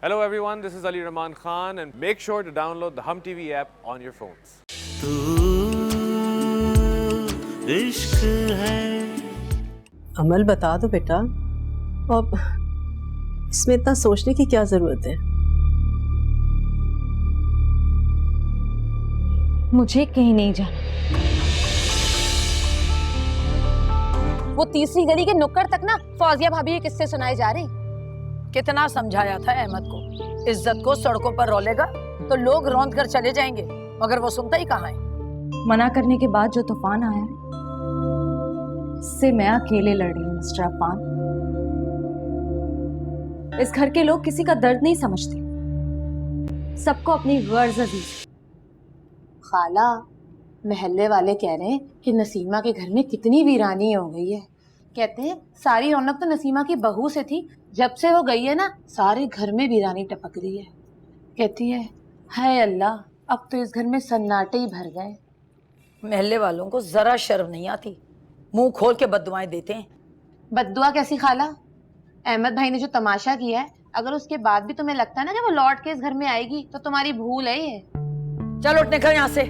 Hello everyone, this is Ali Rahman Khan and make sure to download the Hum TV app on your phones. तू इश्क है। अमल बता दो बेटा, अब इसमें इतना सोचने की क्या जरूरत है? मुझे कहीं नहीं जाना। वो तीसरी गली के नुक्कड़ तक ना फौजिया भाभी के किस्से सुनाए जा रहे। कितना समझाया था अहमद को, इज्जत को सड़कों पर रोलेगा तो लोग रौंद कर चले जाएंगे, मगर वो सुनता ही कहाँ है। मना करने के बाद जो तूफान आया है, उससे मैं अकेले लड़ रही हूँ मिस्टर अफान। इस घर के लोग किसी का दर्द नहीं समझते, सबको अपनी गर्ज अजीज। खाला, महल्ले वाले कह रहे हैं कि नसीमा के घर में कितनी वीरानी हो गई है। कहते हैं सारी रौनक तो नसीमा की बहू से थी, जब से वो गई है ना सारे घर में वीरानी टपक रही है। कहती है हाय अल्लाह, अब तो इस घर में सन्नाटे ही भर गए। महल्ले वालों को जरा शर्म नहीं आती, मुंह खोल के बद्दुआएं देते हैं। बद्दुआ कैसी खाला? अहमद भाई ने जो तमाशा किया है, अगर उसके बाद भी तुम्हें लगता है ना कि वो लौट के इस घर में आएगी तो तुम्हारी भूल है ये। चल उठ निकल यहाँ से।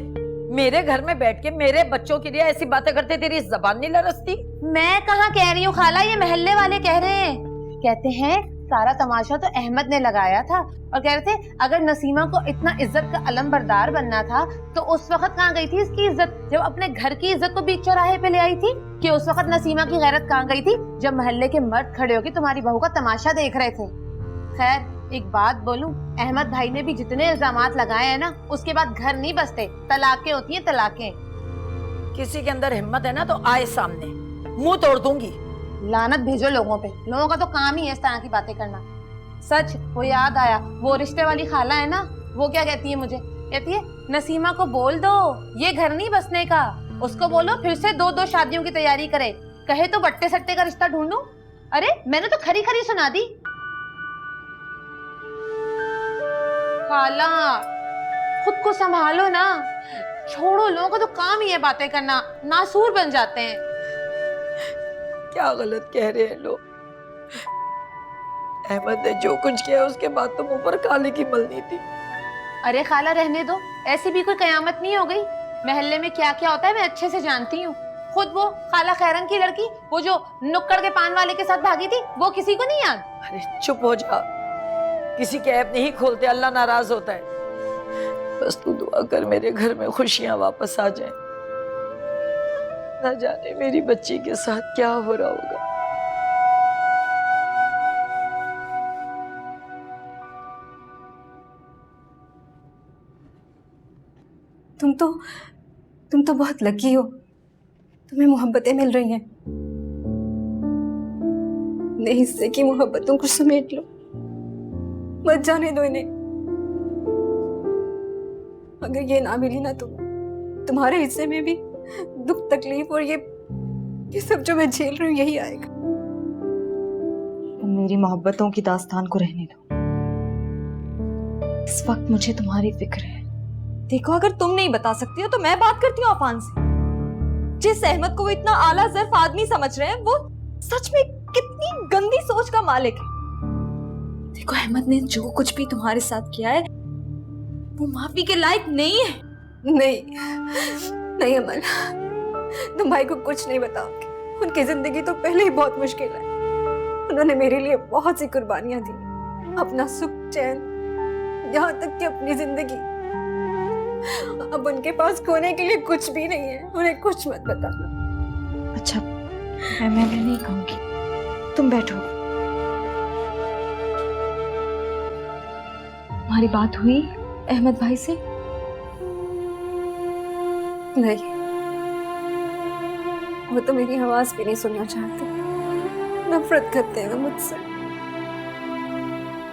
मेरे घर में बैठ के मेरे बच्चों के लिए ऐसी बातें करते, तेरी जबान नहीं लरसती? मैं कहाँ कह रही हूँ खाला, ये महल्ले वाले कह रहे हैं। कहते हैं सारा तमाशा तो अहमद ने लगाया था, और कह रहे थे अगर नसीमा को इतना इज्जत का अलमबरदार बनना था तो उस वक्त कहाँ गई थी इसकी इज्जत, जब अपने घर की इज्जत को बीच चौराहे पे ले आई थी? कि उस वक्त नसीमा की गैरत कहाँ गई थी जब मोहल्ले के मर्द खड़े होकर तुम्हारी बहू का तमाशा देख रहे थे? खैर एक बात बोलूं, अहमद भाई ने भी जितने इल्जामात लगाए हैं ना, उसके बाद घर नहीं बसते, तलाकें होती हैं तलाकें। किसी के अंदर हिम्मत है ना तो आए सामने, मुंह तोड़ दूंगी। लानत भेजो लोगों पे, लोगों का तो काम ही है इस तरह की बातें करना। सच, वो याद आया, वो रिश्ते वाली खाला है ना, वो क्या कहती है मुझे, कहती है नसीमा को बोल दो ये घर नहीं बसने का, उसको बोलो फिर से 2-2 शादियों की तैयारी करे, कहे तो बट्टे सट्टे का रिश्ता ढूंढूं। अरे मैंने तो खरी खरी सुना दी। खाला खुद को संभालो ना, छोड़ो, लोगों का तो काम ही है बातें करना, नासूर बन जाते हैं। क्या गलत कह रहे हैं लोग। अहमद ने जो कुछ किया उसके बाद तो मुंह पर काले की मलनी थी। अरे खाला रहने दो, ऐसी भी कोई कयामत नहीं हो गई। महल्ले में क्या क्या होता है मैं अच्छे से जानती हूँ। खुद वो खाला खैरन की लड़की, वो जो नुक्कड़ के पान वाले के साथ भागी थी, वो किसी को नहीं याद? अरे चुप हो जा, किसी के ऐप नहीं खोलते, अल्लाह नाराज होता है। बस तू दुआ कर मेरे घर में खुशियां वापस आ जाएं। न जाने मेरी बच्ची के साथ क्या हो रहा होगा। तुम तो बहुत लकी हो, तुम्हें मोहब्बतें मिल रही हैं। नए हिस्से की मोहब्बतों को समेट लो, मत जाने दो इन्हें। अगर ये ना मिली ना तो तुम्हारे हिस्से में भी दुख तकलीफ और ये सब जो मैं झेल रही हूँ यही आएगा। तुम मेरी मोहब्बतों की दास्तान को रहने दो, इस वक्त मुझे तुम्हारी फिक्र है। देखो अगर तुम नहीं बता सकती हो तो मैं बात करती हूँ अफान से। जिस अहमद को वो इतना आला ज़र्फ आदमी समझ रहे हैं, वो सच में कितनी गंदी सोच का मालिक है। देखो अहमद ने जो कुछ भी तुम्हारे साथ किया है वो माफी के लायक नहीं है। नहीं अमल, तुम भाई को कुछ नहीं बताओगे। उनकी जिंदगी तो पहले ही बहुत मुश्किल है। उन्होंने मेरे लिए बहुत सी कुर्बानियां दी, अपना सुख चैन, यहाँ तक कि अपनी जिंदगी। अब उनके पास खोने के लिए कुछ भी नहीं है, उन्हें कुछ मत बताना। अच्छा मैं नहीं कहूंगी, तुम बैठो। तुम्हारी बात हुई अहमद भाई से? नहीं, वो तो मेरी आवाज भी नहीं सुनना चाहते, नफरत करते हैं मुझसे।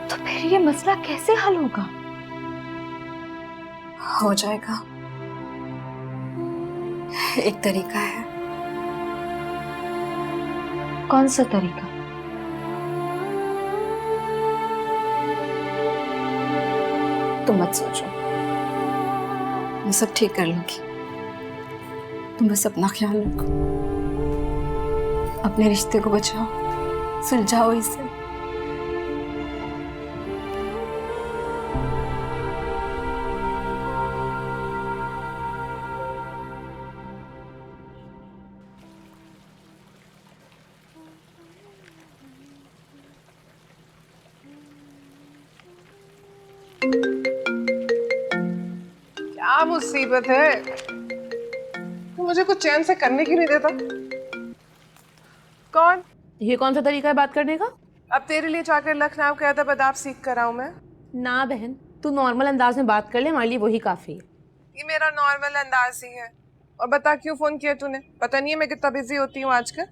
तो फिर ये मसला कैसे हल होगा? हो जाएगा, एक तरीका है। कौन सा तरीका? तुम मत सोचो, मैं सब ठीक कर लूंगी। तुम बस अपना ख्याल रखो, अपने रिश्ते को बचाओ, सुलझाओ इसे। क्या मुसीबत है? तू मुझे कुछ चैन से करने की नहीं देता। कौन? ये कौन सा तरीका है बात करने का? अब तेरे लिए जाकर लखनऊ का अदब अदाब सीख कर आऊं मैं? ना बहन, तू नॉर्मल अंदाज में बात कर ले, हमारे लिए वही काफी है। ये मेरा नॉर्मल अंदाज ही है। और बता क्यों फोन किया तूने? पता नहीं है मैं कितना बिजी होती हूँ आजकल।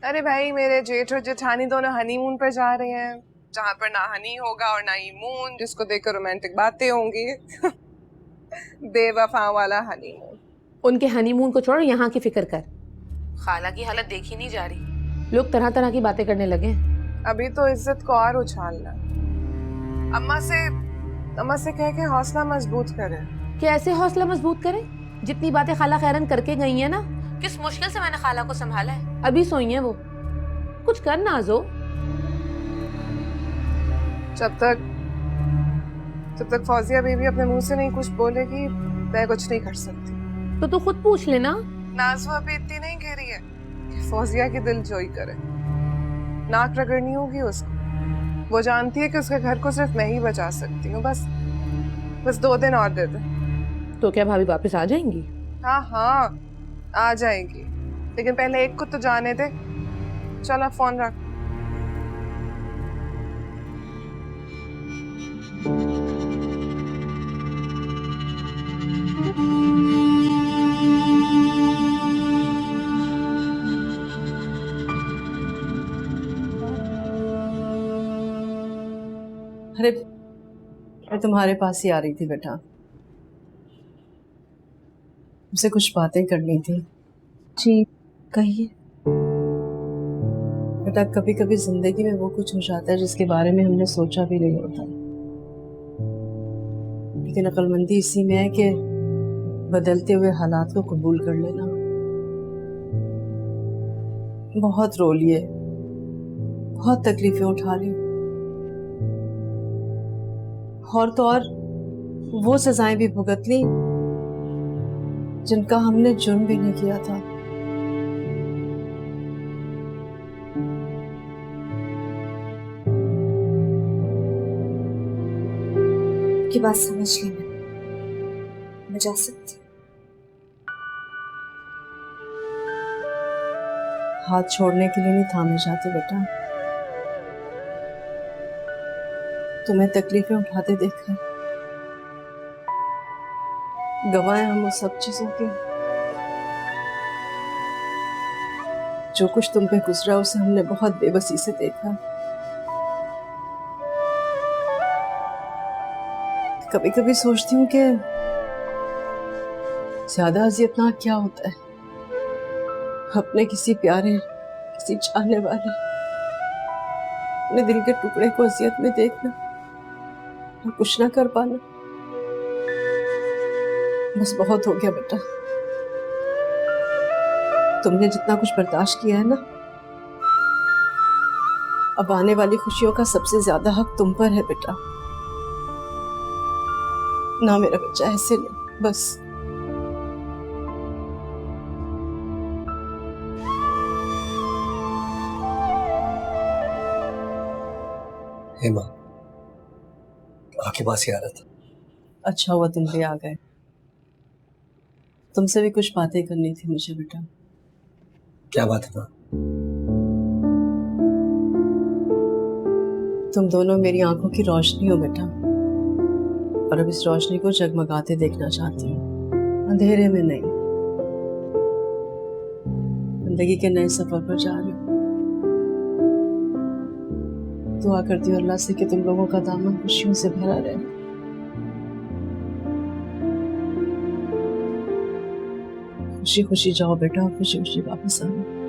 अरे भाई, मेरे जेठ और जेठानी दोनों हनीमून पर जा रहे हैं, जहाँ पर ना हनी होगा और ना ही मून, जिसको देखकर रोमांटिक बातें होंगी। बेवफा वाला हनीमून। उनके हनीमून को छोड़, यहाँ की फिक्र कर। खाला की हालत देखी नहीं जा रही, लोग तरह तरह की बातें करने लगे। अभी तो इज्जत को और उछालना। अम्मा से कह के हौसला मजबूत करे। कैसे हौसला मजबूत करे? जितनी बातें खाला खैरन करके गई है ना, किस मुश्किल से मैंने खाला को संभाला है। अभी सोई है वो, कुछ कर नाजो। जब तक फौजिया बीबी अपने मुंह से नहीं कुछ बोलेगी, मैं कुछ नहीं कर सकती। तो तू खुद पूछ लेना। नाज़वा अभी इतनी नहीं गिरी है कि फौजिया की दिल जोई करे। नाक रगड़नी होगी उसको। वो जानती है कि उसके घर को सिर्फ मैं ही बचा सकती हूँ। बस 2 दिन और दे दे। तो क्या भाभी वापस आ जाएंगी? हाँ, आ जाएगी, लेकिन पहले एक को तो जाने दे। चल अब फोन रख। अरे मैं तुम्हारे पास ही आ रही थी बेटा, मुझसे कुछ बातें करनी थी। जी कहिए। बेटा, कभी कभी जिंदगी में वो कुछ हो जाता है जिसके बारे में हमने सोचा भी नहीं होता, लेकिन अक्लमंदी इसी में है कि बदलते हुए हालात को कबूल कर लेना। बहुत रो लिए, बहुत तकलीफें उठा ली, और तो और वो सजाएं भी भुगत ली जिनका हमने जुर्म भी नहीं किया था। की बात समझ ली मैं जा सकती हूँ। हाथ छोड़ने के लिए नहीं थामे जाते बेटा, तुम्हें तकलीफें उठाते देखकर गवाए हम उस सब चीजों के। जो कुछ तुम पे गुजरा उसे हमने बहुत बेबसी से देखा। कभी कभी सोचती हूँ कि ज्यादा अजियतनाक क्या होता है, अपने किसी प्यारे, किसी चाहने वाले, अपने दिल के टुकड़े को अजियत में देखना और कुछ ना कर पाना। बस बहुत हो गया बेटा, तुमने जितना कुछ बर्दाश्त किया है ना, अब आने वाली खुशियों का सबसे ज्यादा हक तुम पर है बेटा। ना मेरा बच्चा, ऐसे नहीं, बस। हेमा, आपके पास ही आ रहा था। अच्छा हुआ तुम भी आ गए, तुमसे भी कुछ बातें करनी थी मुझे बेटा। क्या बात है माँ? तुम दोनों मेरी आंखों की रोशनी हो बेटा, और अब इस रोशनी को जगमगाते देखना चाहती हूँ, अंधेरे में नहीं। जिंदगी के नए सफर पर जा रही हूँ। दुआ करती हूँ अल्लाह से कि तुम लोगों का दामन खुशियों से भरा रहे। खुशी खुशी जाओ बेटा, खुशी खुशी वापस आना।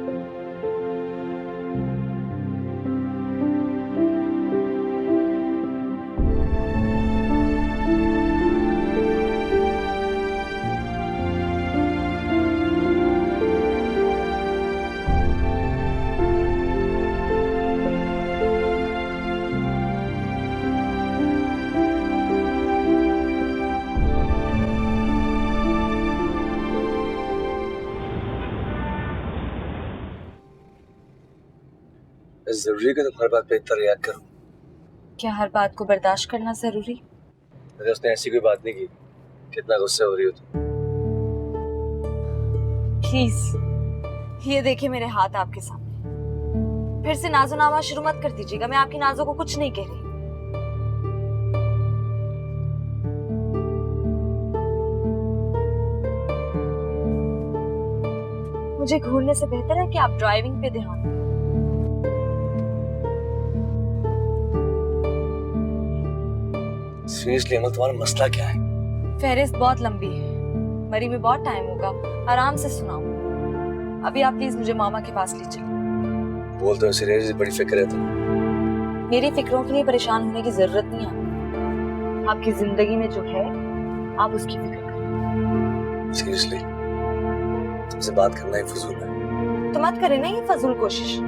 जरूरी है कि तुम हर बात पे इतना रिएक्ट करो? क्या हर बात को बर्दाश्त करना जरूरी? अरे उसने ऐसी कोई बात नहीं की कितना गुस्से हो रही हो तुम? प्लीज ये देखिए मेरे हाथ आपके सामने। फिर से नाजोनामा शुरू मत कर दीजिएगा, मैं आपकी नाजों को कुछ नहीं कह रही। मुझे घूरने से बेहतर है कि आप ड्राइविंग पे ध्यान दें। सीरियसली अमल, तुम्हारा मसला क्या है? फहरिस्त बहुत लंबी है, मरी में बहुत टाइम होगा, आराम से सुनाओ। अभी आप प्लीज मुझे मामा के पास ले चलिए। बोल तो सीरियसली बड़ी फिक्र है तुम्हें। मेरी फिक्रों के लिए परेशान होने की जरूरत नहीं है। आपकी जिंदगी में जो है आप उसकी फिक्र करें। सीरियसली तुमसे बात करना ही फजूल है। तो मत करें ना ये फजूल कोशिश।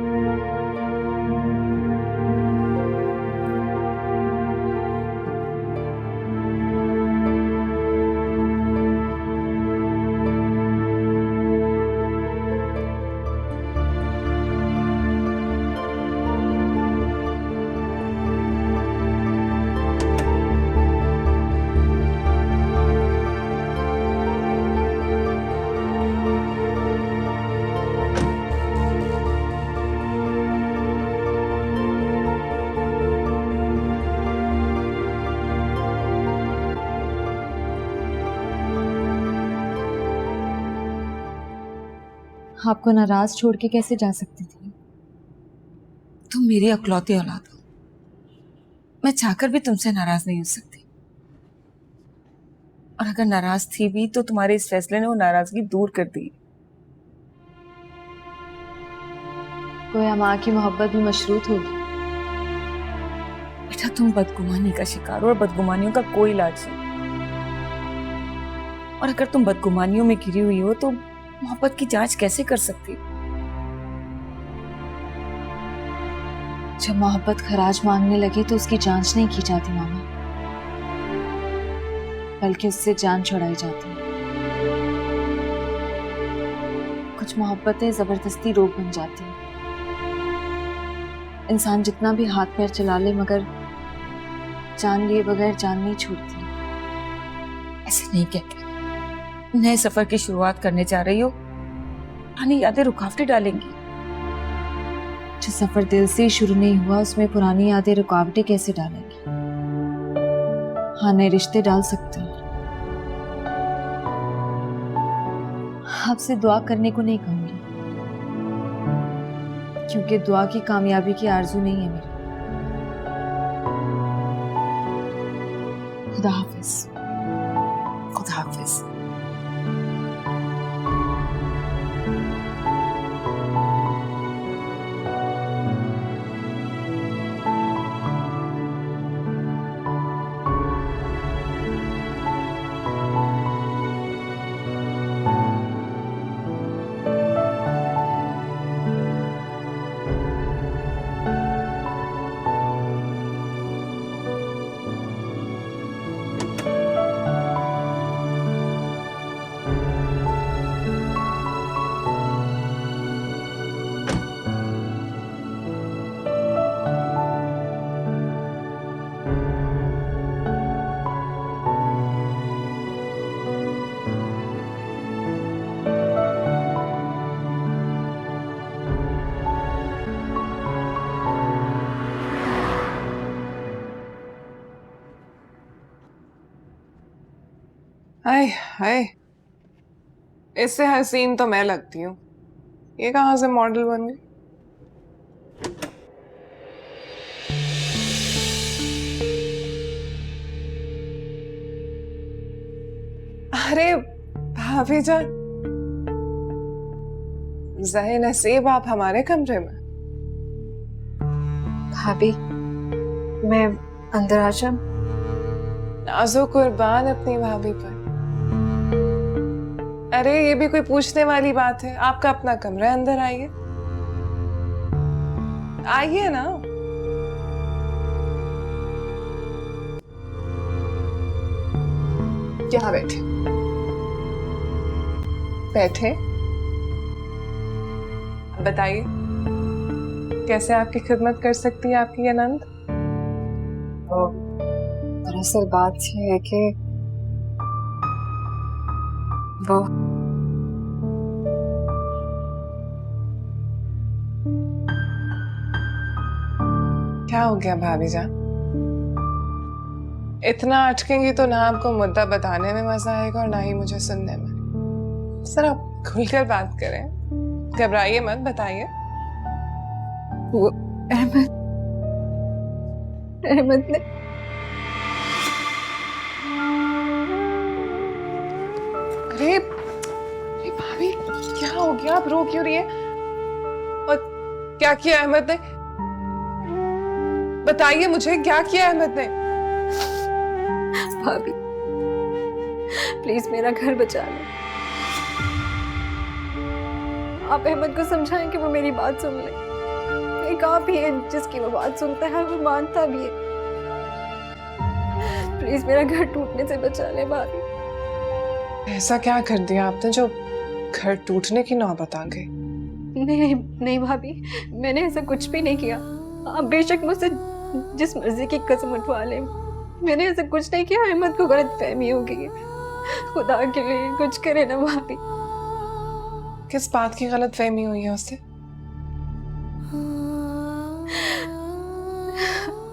आपको नाराज छोड़ के कैसे जा सकती थी? तुम मेरी अकलौती औलाद हो, मैं चाहकर भी तुमसे नाराज नहीं हो सकती। और अगर नाराज थी भी तो तुम्हारे इस फैसले ने वो नाराजगी दूर कर दी। गोया माँ की मोहब्बत भी मशरूत होगी। बेटा तुम बदगुमानी का शिकार हो और बदगुमानियों का कोई इलाज नहीं। और अगर तुम बदगुमानियों में घिरी हुई हो तो मोहब्बत की जांच कैसे कर सकती? जब मोहब्बत खराज मांगने लगे तो उसकी जांच नहीं की जाती मामा, बल्कि उससे जान छुड़ाई जाती है। कुछ मोहब्बतें जबरदस्ती रोग बन जाती हैं। इंसान जितना भी हाथ पैर चला ले मगर जान लिए बगैर जान नहीं छोड़ती। ऐसे नहीं कहते। नए सफर की शुरुआत करने जा रही हो, पुरानी यादें रुकावटें डालेंगी। जो सफर दिल से ही शुरू नहीं हुआ उसमें पुरानी यादें रुकावटें कैसे डालेंगी? हाँ, नए रिश्ते डाल सकते हैं। आपसे दुआ करने को नहीं कहूंगी, क्योंकि दुआ की कामयाबी की आरजू नहीं है मेरी। खुदा हाफिज। खुदा हाफिज। हाय हाय, इससे हसीन तो मैं लगती हूँ। ये कहाँ से मॉडल बन गई? अरे भाभी जान, ज़हे नसीब आप हमारे कमरे में। भाभी मैं अंदर आ जाऊं? नाजो कुर्बान अपनी भाभी पर। अरे ये भी कोई पूछने वाली बात है? आपका अपना कमरा है, अंदर आइए। आइए ना। यहाँ बैठे बैठे। बताइए कैसे आपकी खिदमत कर सकती है आपकी ये नंद? दरअसल बात ये है कि वो क्या हो गया भाभी जान? इतना अटकेंगी तो ना आपको मुद्दा बताने में मजा आएगा और ना ही मुझे सुनने में। सर आप खुलकर बात करें, घबराइए मत, बताइए। वो अहमद ने अरे भाभी क्या हो गया, आप रो क्यों रही है? और क्या किया अहमद ने? बताइए मुझे, क्या किया अहमद ने? भाभी प्लीज मेरा घर बचा लो। आप अहमद को समझाएं कि वो मेरी बात सुन ले। एक आप ही है जिसकी वो बात सुनता है, वो मानता भी है। प्लीज मेरा घर टूटने से बचा ले भाभी। ऐसा क्या कर दिया आपने जो घर टूटने की नौबत आ गई? नहीं नहीं भाभी, मैंने ऐसा कुछ भी नहीं किया। आप बेशक मुझसे जिस मर्जी की कसम उठवा ले, मैंने ऐसा कुछ नहीं किया। अहमद को गलत फहमी हो गई है। खुदा के लिए कुछ करे ना भाभी। किस बात की गलत फहमी हुई है उससे?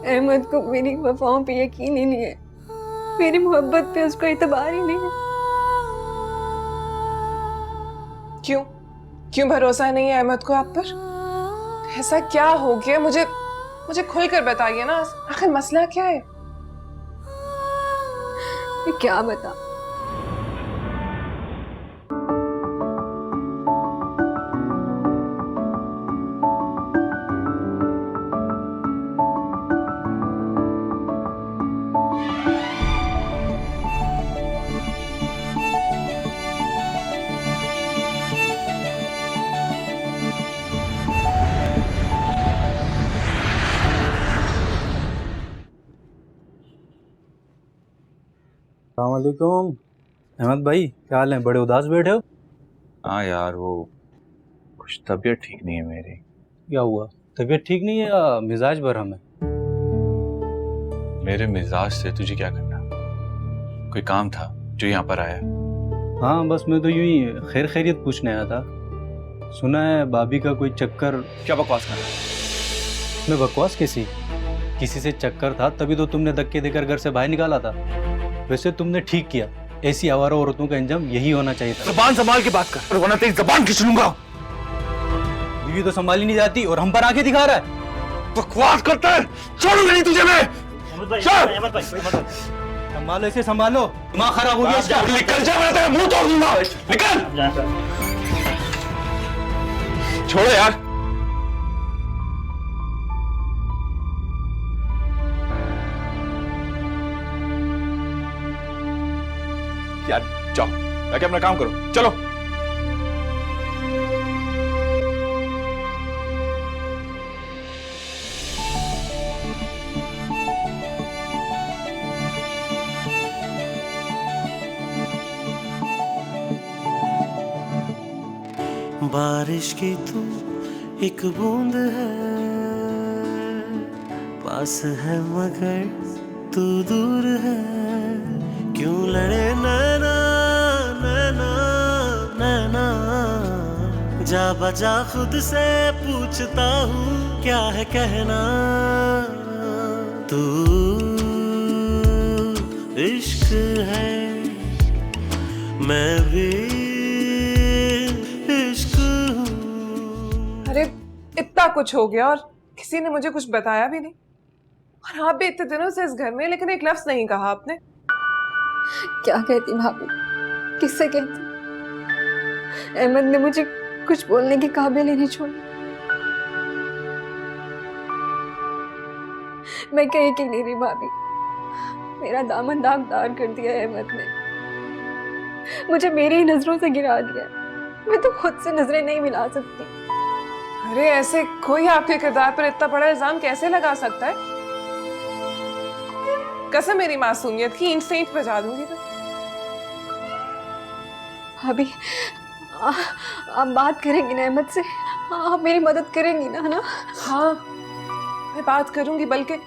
अहमद को मेरी वफाओं पे यकीन ही नहीं है, मेरी मोहब्बत पे उसको इतबार ही नहीं है। क्यों क्यों भरोसा नहीं है अहमद को आप पर? ऐसा क्या हो गया? मुझे खुलकर बताइए ना, आखिर मसला क्या है? मैं क्या बता। अस्सलामुअलैकुम। अहमद भाई क्या हाल है, बड़े उदास बैठे हो? हाँ यार, वो कुछ तबीयत ठीक नहीं है मेरी। क्या हुआ, तबीयत ठीक नहीं है या मिजाज बरहम है? मेरे मिजाज से तुझे क्या करना? कोई काम था जो यहाँ पर आया? हाँ बस मैं तो यूं ही खैर खैरियत पूछने आया था। सुना है भाभी का कोई चक्कर। क्या बकवास कर रहा है? मैं बकवास किसी से चक्कर था तभी तो तुमने धक्के देकर घर से बाहर निकाला था। वैसे तुमने ठीक किया, ऐसी आवारा औरतों का अंजाम यही होना चाहिए था। जुबान संभाल के बात कर, वरना तेरी जुबान खींच लूंगा। बीवी तो संभाली नहीं जाती और हम पर आंखें दिखा रहा है। बकवास करता है, छोड़ूंगा नहीं तुझे मैं। संभालो इसे, संभालो, दिमाग खराब हो गया इसका। निकल जा, मैं तेरा मुंह तोड़ दूंगा। निकल, छोड़ो यार। यार जाओ, जाके अपना काम करो, चलो। बारिश की तू एक बूंद है, पास है मगर तू दूर है। क्यों लड़े नैना नैना नैना, जा बजा खुद से पूछता हूँ क्या है कहना। तू इश्क है, मैं भी इश्क हूँ। अरे इतना कुछ हो गया और किसी ने मुझे कुछ बताया भी नहीं। और आप भी इतने दिनों से इस घर में, लेकिन एक लफ्ज नहीं कहा आपने। क्या कहती भाभी, किससे कहती? अहमद ने मुझे कुछ बोलने की काबिल ही नहीं छोड़ी। मैं कहीं की नहीं रही भाभी, मेरा दामन दागदार कर दिया है अहमद ने। मुझे मेरी ही नजरों से गिरा दिया। मैं तो खुद से नजरें नहीं मिला सकती। अरे ऐसे कोई आपके किरदार पर इतना बड़ा इल्जाम कैसे लगा सकता है? कसम मेरी मासूमियत की, ईंट से ईंट बजा दूंगी मैं। भाभी आप बात करेंगी ना अहमद से? आप मेरी मदद करेंगी ना, है ना? हाँ मैं बात करूंगी, बल्कि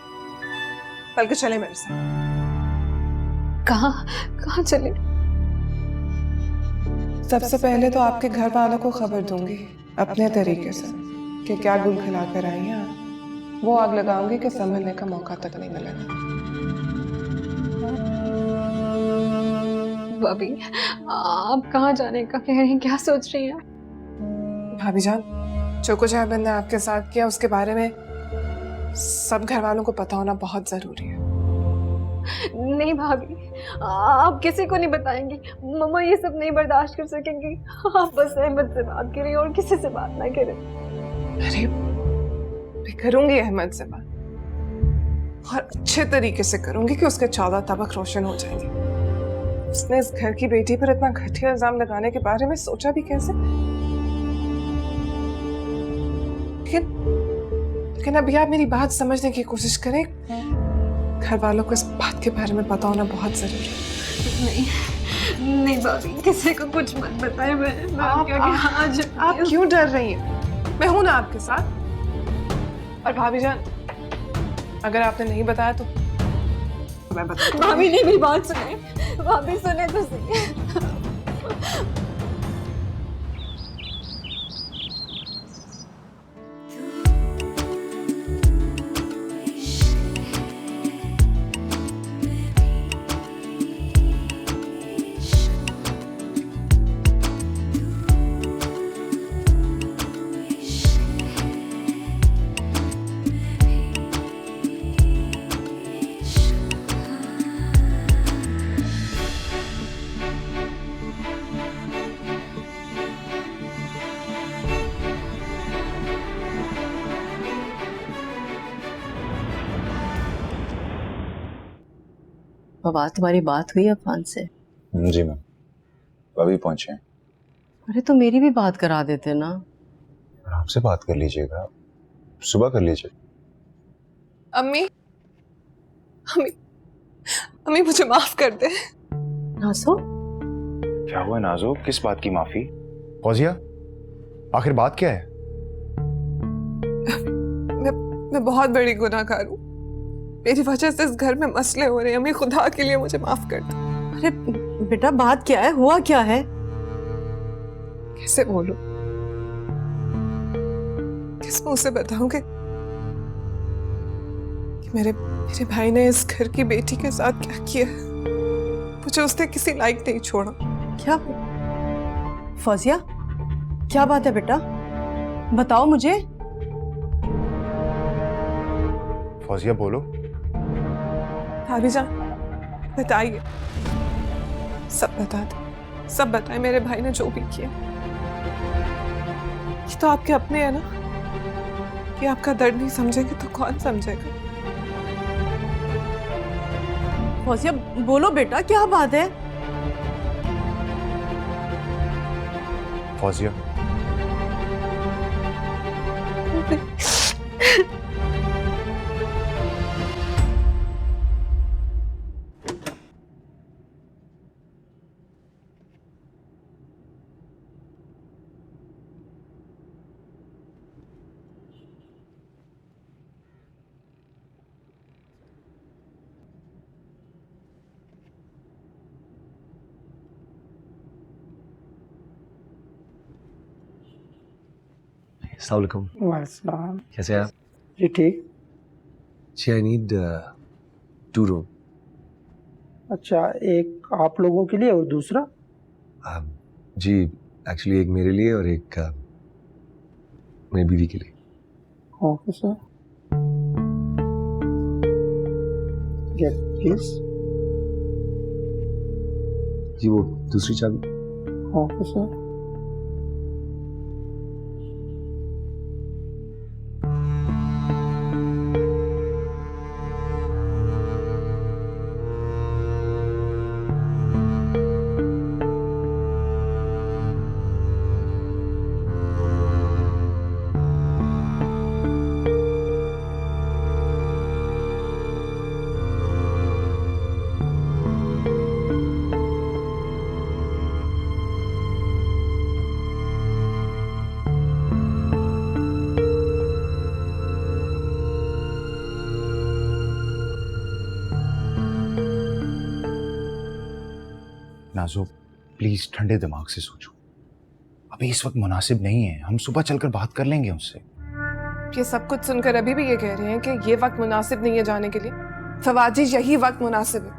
चले मेरे साथ। कहाँ चले? सबसे पहले तो आपके घर वालों को खबर दूंगी अपने तरीके से कि क्या गुल खिला कर आई हैं आप। वो आग लगाऊंगी कि संभलने का मौका तक नहीं मिलेगा। भाभी, आप कहाँ जाने का कह रही हैं? क्या सोच रही हैं? भाभी जान, जो कुछ अहमद ने आपके साथ किया उसके बारे में सब घर वालों को पता होना बहुत जरूरी है। नहीं भाभी, आप किसी को नहीं बताएंगी। मम्मा ये सब नहीं बर्दाश्त कर सकेंगी। आप बस अहमद से बात करें और किसी से बात ना करें। अरे मैं करूंगी अहमद से बात, और अच्छे तरीके से करूंगी कि उसके 14 तबक रोशन हो जाएंगे। उसने इस घर की बेटी पर इतना घटिया इल्जाम लगाने के बारे में सोचा भी कैसे? लेकिन अभी आप मेरी बात समझने की कोशिश करें। घर वालों को इस बात के बारे में पता होना बहुत जरूरी है। नहीं नहीं भाभी, किसी को कुछ मत बताएं। मैं आप क्यों डर रही हैं? मैं हूं ना आपके साथ। और भाभी जान, अगर आपने नहीं बताया तो मैं बता। भाभी ने मेरी बात सुने। भाभी सुने तो सही। बाबा, तुम्हारी बात हुई अफान से? जी मैम, अभी पहुंचे हैं। अरे तो मेरी भी बात करा देते ना। आराम से बात कर लीजिएगा, सुबह कर लीजिए। अम्मी अम्मी अम्मी मुझे माफ कर दे। नाज़ो, क्या हुआ नाज़ो? किस बात की माफी? फौजिया, आखिर बात क्या है? मैं बहुत बड़ी गुनाहगार हूँ। मेरी वजह से इस घर में मसले हो रहे हैं। अम्मी खुदा के लिए मुझे माफ कर दो। अरे बेटा, बात क्या है? हुआ क्या है? कैसे बोलूं? किस मुंह से बताऊं कि मेरे भाई ने इस घर की बेटी के साथ क्या किया? मुझे उसने किसी लायक नहीं छोड़ा। क्या फौजिया, क्या बात है बेटा? बताओ मुझे। फौजिया बोलो। भाभी जान, बताइए, सब बता दे, सब बताए मेरे भाई ने जो भी किया। ये तो आपके अपने हैं ना। ये आपका दर्द नहीं समझेंगे तो कौन समझेगा? फौजिया बोलो बेटा, क्या बात है? फौजिया, अस्सलाम वालेकुम। कैसे हैं आप? जी ठीक। जी आई नीड 2 रूम। अच्छा, एक आप लोगों के लिए और दूसरा? जी एक्चुअली एक मेरे लिए और एक मेरी बीवी के लिए। Okay sir. Gate please. जी वो दूसरी चाबी। Okay sir. नाज़ो प्लीज ठंडे दिमाग से सोचो। अभी इस वक्त मुनासिब नहीं है, हम सुबह चलकर बात कर लेंगे उससे। ये सब कुछ सुनकर अभी भी ये कह रहे हैं कि ये वक्त मुनासिब नहीं है जाने के लिए। फवाद जी, यही वक्त मुनासिब है।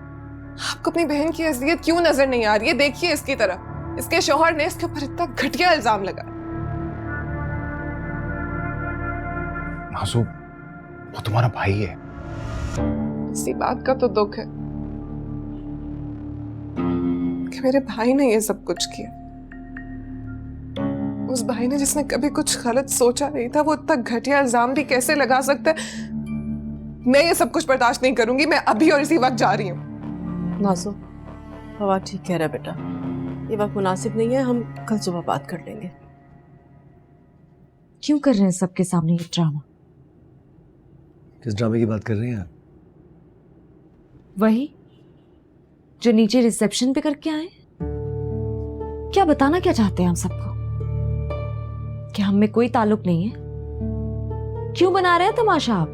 आपको अपनी बहन की अज़ियत क्यों नजर नहीं आ रही है? देखिए इसकी तरफ, इसके शौहर ने इसके ऊपर इतना घटिया इल्जाम लगाया। नाज़ो, वो तुम्हारा भाई है। इसी बात का तो दुख है कि मेरे भाई ने ये सब कुछ किया। उस भाई ने जिसने कभी कुछ गलत सोचा नहीं था, वो इतना घटिया इल्जाम भी कैसे लगा सकता है? मैं ये सब कुछ बर्दाश्त नहीं करूंगी। मैं अभी और इसी वक्त जा रही हूँ। नाज़ो, फवाद ठीक कह रहा है बेटा, ये वक्त मुनासिब नहीं है, हम कल सुबह बात कर लेंगे। क्यों कर रहे हैं सबके सामने ये ड्रामा? किस ड्रामे की बात कर रही हैं आप? वही जो नीचे रिसेप्शन पे करके आए। क्या बताना क्या चाहते हैं हम सबको? कि हम में कोई ताल्लुक नहीं है? क्यों बना रहे हैं तमाशा आप?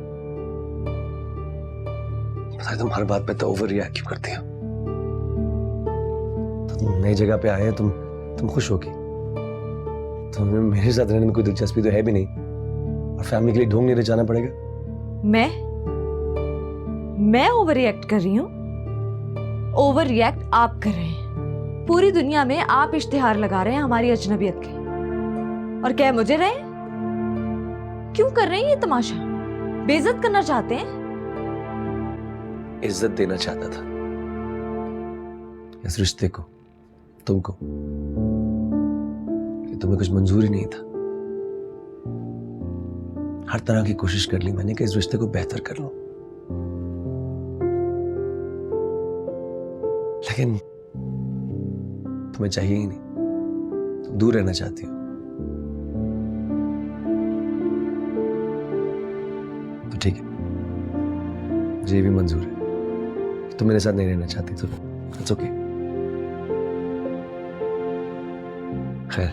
तुम हर बात पे तो ओवर रिएक्ट क्यों करती हो? तुम नई जगह पे आए हैं, तुम खुश होगी। तुम्हें मेरे साथ रहने में कोई दिलचस्पी तो है भी नहीं, और फैमिली के लिए ढूंढ नहीं जाना पड़ेगा। मैं ओवर रिएक्ट कर रही हूँ? ओवर रिएक्ट आप कर रहे हैं। पूरी दुनिया में आप इश्तिहार लगा रहे हैं हमारी अजनबियत के, और कह मुझे रहे हैं? क्यों कर रहे हैं ये तमाशा? बेइज्जत करना चाहते हैं? इज्जत देना चाहता था इस रिश्ते को, तुमको, कि तुम्हें कुछ मंजूर ही नहीं था। हर तरह की कोशिश कर ली मैंने कि इस रिश्ते को बेहतर कर लो, लेकिन तुम्हें चाहिए ही नहीं। तुम दूर रहना चाहती हो। तो ठीक है, मुझे ये भी मंजूर है। तुम मेरे साथ नहीं रहना चाहती तो इट्स ओके। खैर,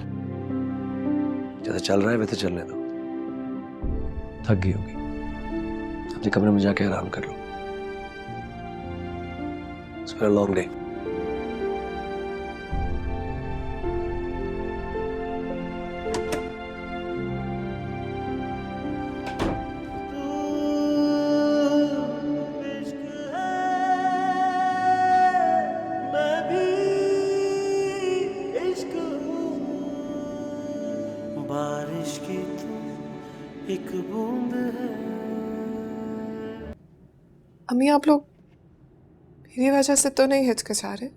जैसा चल रहा है वैसे चलने दो। थक गई होगी, अपने कमरे में जाके आराम कर लो। It's been a long day. बारिश की तू एक बूंद है। अम्मी, आप लोग मेरी वजह से तो नहीं हिचकिचा रहे?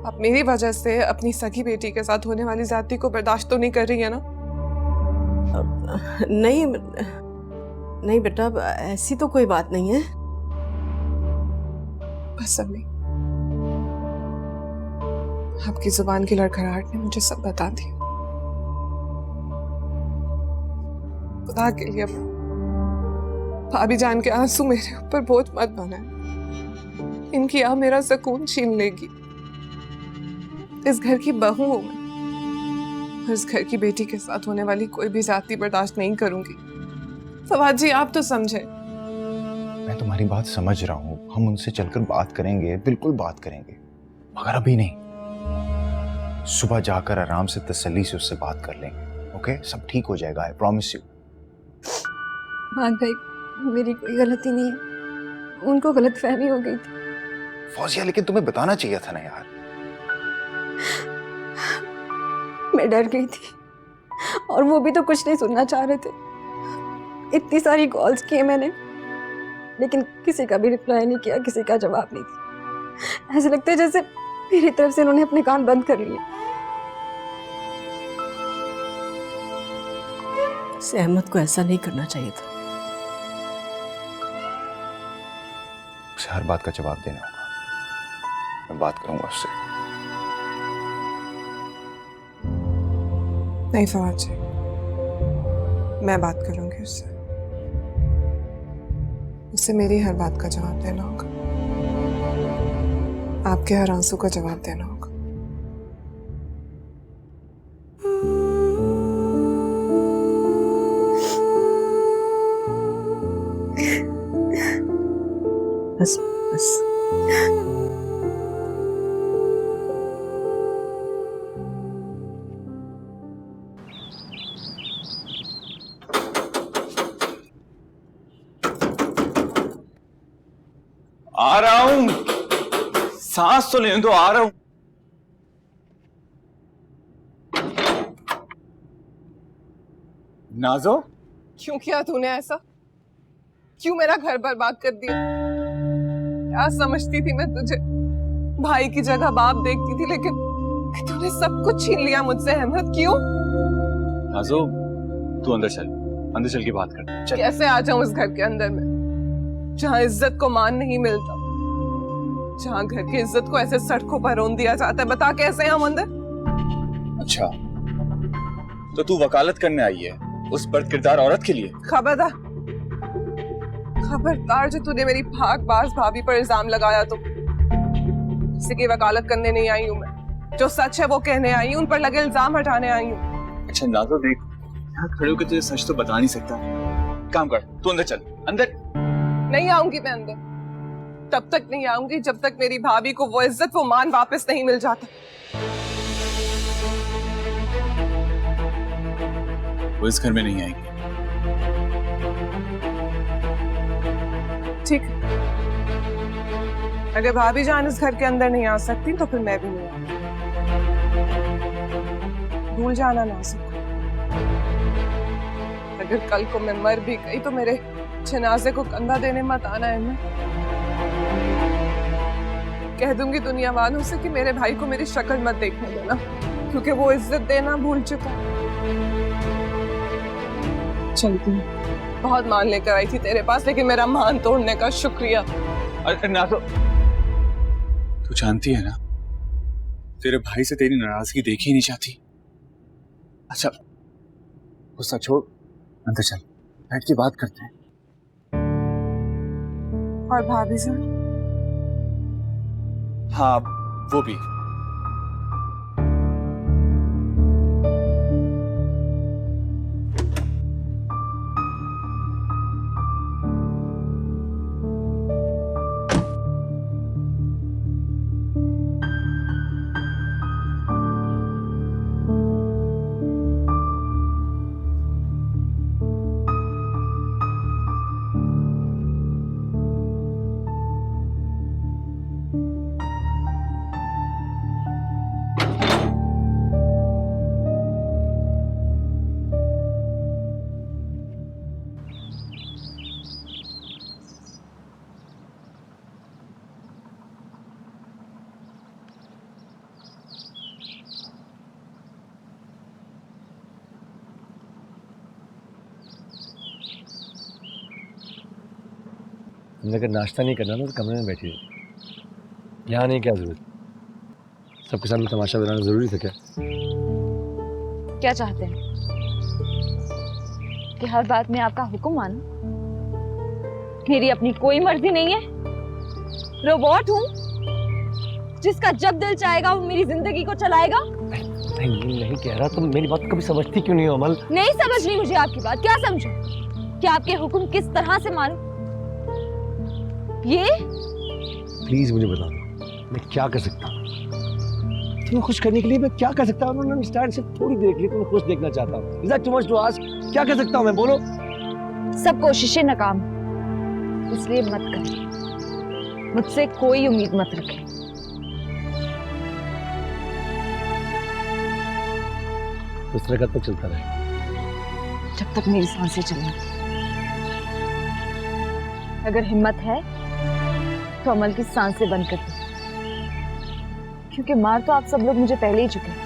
आप मेरी वजह से अपनी सगी बेटी के साथ होने वाली ज्यादती को बर्दाश्त तो नहीं कर रही है ना? नहीं नहीं बेटा, ऐसी तो कोई बात नहीं है। बस अम्मी, आपकी जुबान की लड़खड़ाहट ने मुझे सब बता दिया। खुदा के लिए भाभी जान के आंसू मेरे ऊपर बोझ मत बनाए। इनकी आह मेरा सुकून छीन लेगी। इस घर की बहू हूं मैं, और इस घर की बेटी के साथ होने वाली कोई भी ज्यादती बर्दाश्त नहीं करूंगी। फवाद जी, आप तो समझे। मैं तुम्हारी बात समझ रहा हूँ, हम उनसे चलकर बात करेंगे, बिल्कुल बात करेंगे, मगर अभी नहीं। सुबह जाकर आराम से तसल्ली से उससे बात कर लेंगे। ओके, सब ठीक हो जाएगा, आई प्रॉमिस यू। भाग भाई, मेरी कोई गलती नहीं है, उनको गलतफहमी हो गई थी। फौजिया, लेकिन तुम्हें बताना चाहिए था ना यार। मैं डर गई थी, और वो भी तो कुछ नहीं सुनना चाह रहे थे। इतनी सारी कॉल्स किए मैंने, लेकिन किसी का भी रिप्लाई नहीं किया, किसी का जवाब नहीं दिया। ऐसे लगता है जैसे मेरी तरफ से उन्होंने अपने कान बंद कर लिए। अहमद को ऐसा नहीं करना चाहिए था। उसे हर बात का जवाब देना होगा। मैं बात करूंगा उससे। नहीं फवाद जी, मैं बात करूंगी उससे। उससे मेरी हर बात का जवाब देना होगा, आपके हर आंसू का जवाब देना होगा। बस बस। आ रहा हूं, सांस तो लेने दो, आ रहा हूं। नाजो, क्यों किया तूने ऐसा? क्यों मेरा घर बर्बाद कर दिया? क्या समझती थी मैं तुझे? भाई की जगह बाप देखती थी, लेकिन तूने सब कुछ छीन लिया मुझसे। अहमद, क्यों? नाजो, तू अंदर चल के बात कर। चल। कैसे आ जाऊं इस घर के अंदर में, जहाँ इज्जत को मान नहीं मिलता, जहाँ घर की इज्जत को ऐसे सड़कों पर रोन दिया जाता है? बता कैसे हम अंदर? अच्छा, तो तू वकालत करने आई है उस बदकिरदार औरत के लिए? खबरदार जो तूने मेरी भागबाज भाभी पर इल्जाम लगाया तो। किसी की वकालत करने नहीं आई हूँ मैं, जो सच है वो कहने आई हूँ, उन पर लगे इल्जाम हटाने आई हूँ। अच्छा नाजो, देख यहाँ खड़े होकर तुझे सच तो बता नहीं सकता। काम कर, तू अंदर चल। अंदर नहीं आऊंगी मैं अंदर, तब तक नहीं आऊंगी जब तक मेरी भाभी को वो इज्जत, वो मान वापस नहीं मिल जाता। वो इस घर में नहीं आएगी। ठीक, अगर भाभी जान इस घर के अंदर नहीं आ सकती तो फिर मैं भी नहीं आऊंगी। भूल जाना ना सकूं। अगर कल को मैं मर भी गई तो मेरे जनाजे को कंधा देने मत आना है। मैं कह दूंगी दुनिया वालों से कि मेरे भाई को मेरी शक्ल मत देखने देना, क्योंकि वो इज्जत देना भूल चुका। चलती हूँ, बहुत मान लेकर आई थी तेरे पास, लेकिन मेरा मान तोड़ने का शुक्रिया। अरे ना तो तू जानती है ना, तेरे भाई से तेरी नाराजगी देखी नहीं चाहती। अच्छा गुस्सा छोड़, अंदर चल, बैठ के बात करते हैं। और भाभी से? हाँ, वो भी। तुमने अगर नाश्ता नहीं करना ना तो कमरे में बैठिए, यहाँ नहीं। क्या जरूरत, सबके सामने तमाशा बनाना जरूरी था क्या? क्या चाहते हैं कि हर बात में आपका हुक्म मानूं? मेरी अपनी कोई मर्जी नहीं है, रोबोट हूँ जिसका जब दिल चाहेगा वो मेरी जिंदगी को चलाएगा। नहीं कह रहा, तुम मेरी बात कभी समझती क्यों नहीं हो अमल? नहीं समझनी मुझे आपकी बात, क्या समझूं? कि आपके हुक्म किस तरह से मानूं? ये प्लीज मुझे बता दो, मैं क्या कर सकता हूँ? तुम्हें खुश करने के लिए मैं क्या कर सकता हूँ? सिर्फ थोड़ी देर के लिए तुम्हें खुश देखना चाहता हूँ। Is that too much to ask? क्या कर सकता हूँ मैं, बोलो? सब कोशिशें नाकाम, इसलिए मत करें, मुझसे कोई उम्मीद मत रखें। उस तरह कब तक चलता रहे? जब तक मेरी सांसें चलें। अगर हिम्मत है तो अमल की सांसें बंद कर दो, क्योंकि मार तो आप सब लोग मुझे पहले ही चुके हैं।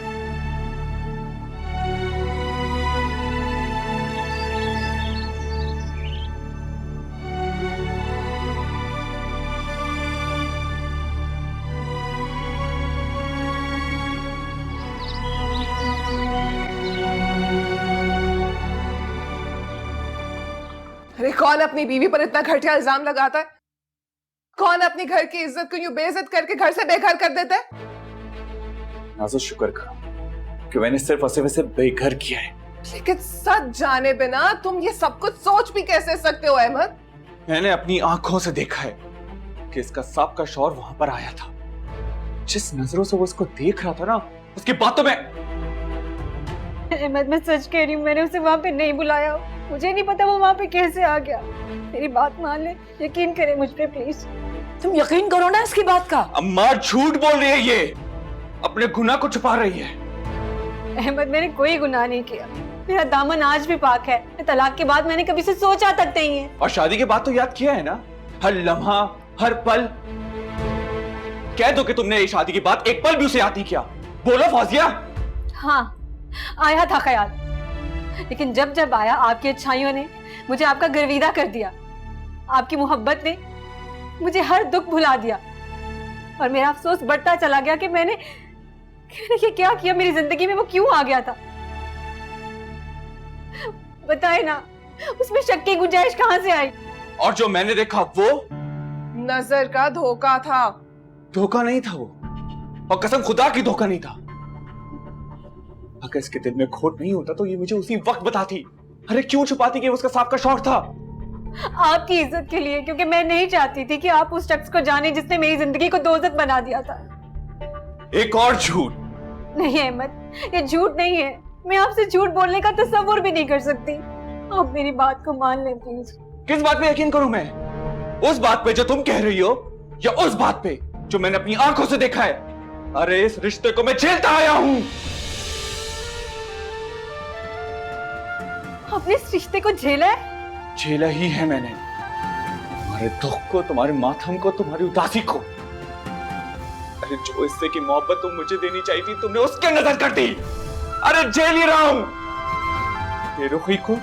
अरे कौन अपनी बीवी पर इतना घटिया इल्जाम लगाता है? कौन अपनी घर की इज्जत को यूं बेइज्जत करके घर से बेघर कर देता है? नाज़ो शुक्र करो कि मैंने सिर्फ उसे वैसे बेघर किया है। लेकिन सच जाने बिना तुम ये सब कुछ सोच भी कैसे सकते हो अहमद? मैंने अपनी आंखों से देखा है कि इसका साबका शौहर वहां पर आया था। जिस नजरों से वो उसको देख रहा था ना, उसकी बातों में। अहमद मैं सच कह रही हूँ, मैंने उसे वहां पे नहीं बुलाया। मुझे नहीं पता वो वहां पे कैसे आ गया। मेरी बात मान ले, यकीन करें मुझ पे प्लीज। तुम यकीन करो ना इसकी बात का। अम्मा झूठ बोल रही है, ये अपने गुनाह को छुपा रही है। अहमद, मैंने कोई गुनाह नहीं किया, मेरा दामन आज भी पाक है। तलाक के बाद मैंने कभी से सोचा तक नहीं है। और शादी के बाद तो याद किया है ना, हर लम्हा हर पल। कह दो कि तुमने शादी के बाद एक पल भी उसे याद नहीं किया। बोलो फौजिया। हाँ, आया था ख्याल, लेकिन जब जब आया आपकी अच्छाइयों ने मुझे आपका गर्विदा कर दिया। आपकी मोहब्बत ने मुझे हर दुख भुला दिया और मेरा अफसोस बढ़ता चला गया कि मैंने ये क्या किया, मेरी जिंदगी में वो क्यों आ गया था। बताए ना, उसमें शक की गुंजाइश कहां से आई? और जो मैंने देखा वो नजर का धोखा था। धोखा नहीं था वो, और कसम खुदा की धोखा नहीं था। अगर इसके दिल में खोट नहीं होता तो ये मुझे उसी वक्त बताती। अरे क्यों छुपाती कि उसका सांप का शौक था? आपकी इज्जत के लिए, क्योंकि मैं नहीं चाहती थी कि आप उस शख्स को जाने जिसने मेरी जिंदगी को दोजख बना दिया था। एक और झूठ। नहीं अहमद, ये झूठ नहीं है। मैं आपसे झूठ बोलने का तस्वुर भी नहीं कर सकती। आप मेरी बात को मान लें प्लीज। किस बात पे यकीन करूं मैं? उस बात पे जो तुम कह रही हो, या उस बात पे जो मैंने अपनी आंखों से देखा है? अरे इस रिश्ते को मैं झेलता आया हूं। आपने इस रिश्ते को झेला है? झेला ही है मैंने, तुम्हारे दुख को, तुम्हारे मातम को, तुम्हारी उदासी को। अरे जो इससे की मोहब्बत तुम मुझे देनी चाहिए थी, तुमने उसके नजर कर दी। अरे झेल ही रहा हूं बेरुखी को,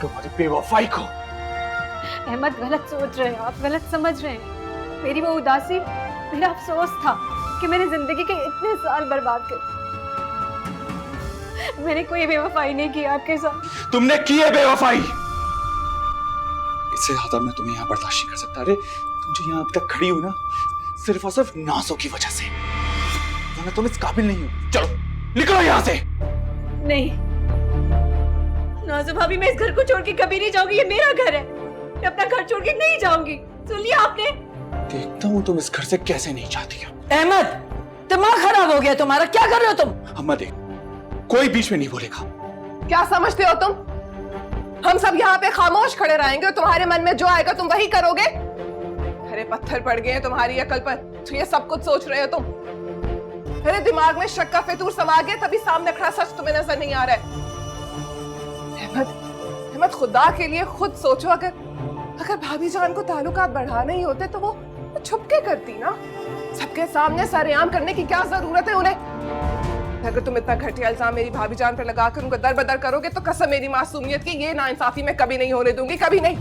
तुम्हारी बेवफाई को। अहमद, गलत सोच रहे हैं आप, गलत समझ रहे हैं। मेरी वो उदासी मेरा अफसोस था कि मैंने जिंदगी के इतने साल बर्बाद कर। मैंने कोई बेवफाई नहीं की आपके साथ। तुमने की है बेवफाई। इससे ज्यादा मैं तुम्हें यहाँ बर्दाश्त नहीं कर सकता। अरे तुम जो यहाँ अब तक खड़ी हो ना, सिर्फ और सिर्फ नाज़ों की वजह से, वरना तुम इस काबिल नहीं हो। चलो निकलो यहाँ से। नहीं नाज़ो भाभी, मैं इस घर को छोड़ के कभी नहीं जाऊंगी। ये मेरा घर है, मैं अपना घर छोड़ के नहीं जाऊंगी। सुन लिया आपने? देखता हूँ तुम इस घर से कैसे नहीं जाती हो। अहमद, दिमाग खराब हो गया तुम्हारा, क्या कर रहे हो तुम? अम्मा देख, कोई बीच में नहीं बोलेगा। क्या समझते हो तुम? हम सब यहाँ पे खामोश खड़े रहेंगे और तुम्हारे मन में जो आएगा तुम वही करोगे? अरे पत्थर पड़ गए हैं तुम्हारी अकल पर, तो ये सब कुछ सोच रहे हो तुम? मेरे दिमाग में शक का फितूर समा गया, तभी सामने खड़ा सच तुम्हें नजर नहीं आ रहा है। अहमद, खुदा के लिए खुद सोचो, अगर भाभी जान को ताल्लुकात बढ़ाने ही होते तो वो छुप के करती ना। सबके सामने सरेआम करने की क्या जरूरत है उन्हें? अगर तुम इतना घटिया इल्जाम मेरी भाभी जान पर लगाकर उनको दर बदर करोगे तो कसम मेरी मासूमियत की, ये नाइंसाफी मैं कभी नहीं होने दूंगी, कभी नहीं।